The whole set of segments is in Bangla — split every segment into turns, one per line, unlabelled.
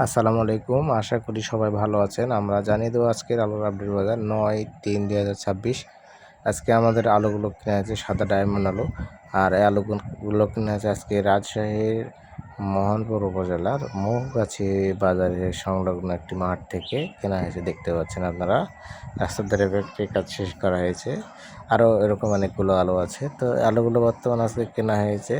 আসসালামু আলাইকুম। আশা করি সবাই ভালো আছেন। আমরা জানিয়ে দেবো আজকের আলুর আপডেট বাজার ৯/৩/২০২৬। আজকে আমাদের আলুগুলো কিনা আছে সাদা ডায়মন্ড আলু। আর এই আলুগুলো কিনা আছে আজকে রাজশাহীর মোহনপুর উপজেলার মৌগাছি বাজারের সংলগ্ন একটি মাঠ থেকে কেনা হয়েছে। দেখতে পাচ্ছেন আপনারা, রাস্তার ধারে ফ্যাক্টরির কাজ শেষ করা হয়েছে। আরও এরকম অনেকগুলো আলু আছে। তো আলুগুলো বর্তমানে আজকে কেনা হয়েছে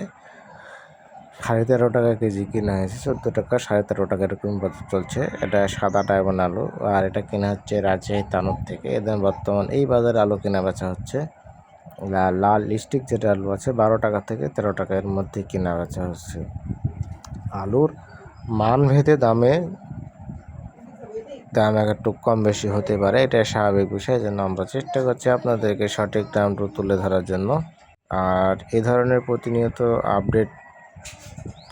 13.5 টাকা কেজি কেনা হয়েছে। 14 টাকা 13.5 টাকা এরকম চলছে। এটা সাদা ডায়মন্ড আলু, আর এটা কেনা হচ্ছে রাজশাহী তানুর থেকে। এদের বর্তমান এই বাজারে আলু কেনা বেচা হচ্ছে। লাল লিস্টিক যেটা আলু আছে 12 টাকা থেকে 13 টাকা এর মধ্যে কেনা বেচা হচ্ছে। আলুর মান ভেদে দাম একটু কম বেশি হতে পারে, এটা স্বাভাবিক বিষয়। জন্য আমরা চেষ্টা করছি আপনাদেরকে সঠিক দামটা তুলে ধরার জন্য। আর এ ধরনের প্রতিনিয়ত আপডেট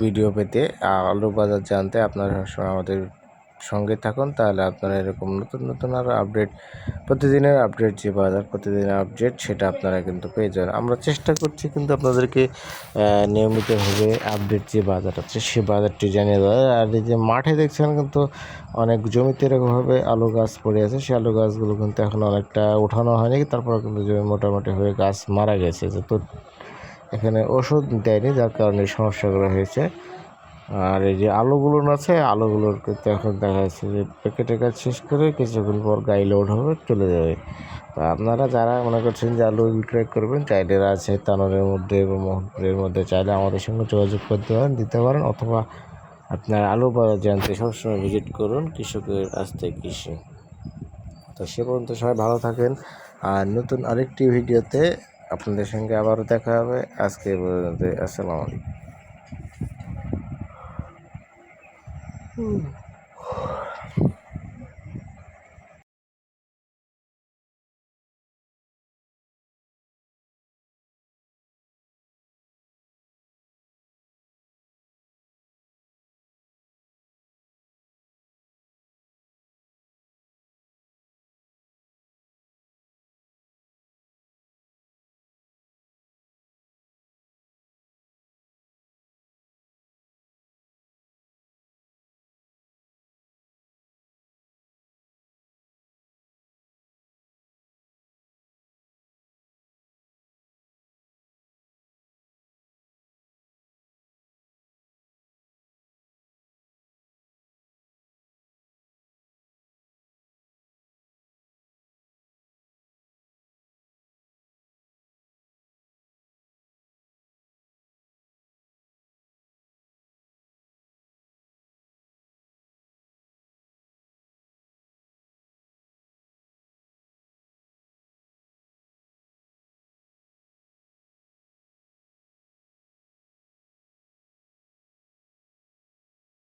ভিডিও পেতে, আলু বাজার জানতে আপনারা সবসময় আমাদের সঙ্গে থাকুন। তাহলে আপনারা এরকম নতুন নতুন আরও আপডেট, প্রতিদিনের আপডেট যে বাজার প্রতিদিনের আপডেট সেটা আপনারা কিন্তু পেয়ে যাবেন। আমরা চেষ্টা করছি কিন্তু আপনাদেরকে নিয়মিতভাবে আপডেট যে বাজার আছে সে বাজারটি জানিয়ে দেওয়া। আর এই যে মাঠে দেখছেন কিন্তু অনেক জমিতে এরকমভাবে আলু গাছ পড়ে আছে, সেই আলু গাছগুলো কিন্তু এখন অনেকটা উঠানো হয়নি, তারপর কিন্তু জমি মোটামুটি হয়ে গাছ মারা গেছে। তো এখানে ওষুধ দেয়নি, যার কারণে সমস্যাগুলো হয়েছে। আর এই যে আলুগুলো আছে, আলুগুলোর কিন্তু এখন দেখা যাচ্ছে যে প্যাকেটের কাজ শেষ করে কিছুক্ষণ পর গাড়ি লোড হবে, চলে যাবে। তো আপনারা যারা মনে করছেন যে আলু বিক্রয় করবেন, চাইলে আছে তানোরের মধ্যে এবং মোহনপুরের মধ্যে, চাইলে আমাদের সঙ্গে যোগাযোগ করতে পারেন, দিতে পারেন। অথবা আপনার আলু বাজার জানতে সবসময় ভিজিট করুন কৃষকের আস্তে কৃষি। তো সে পর্যন্ত সবাই ভালো থাকেন। আর নতুন আরেকটি ভিডিওতে আপনাদের সঙ্গে আবারও দেখা হবে। আজকে পর্যন্ত আসসালামু আলাইকুম।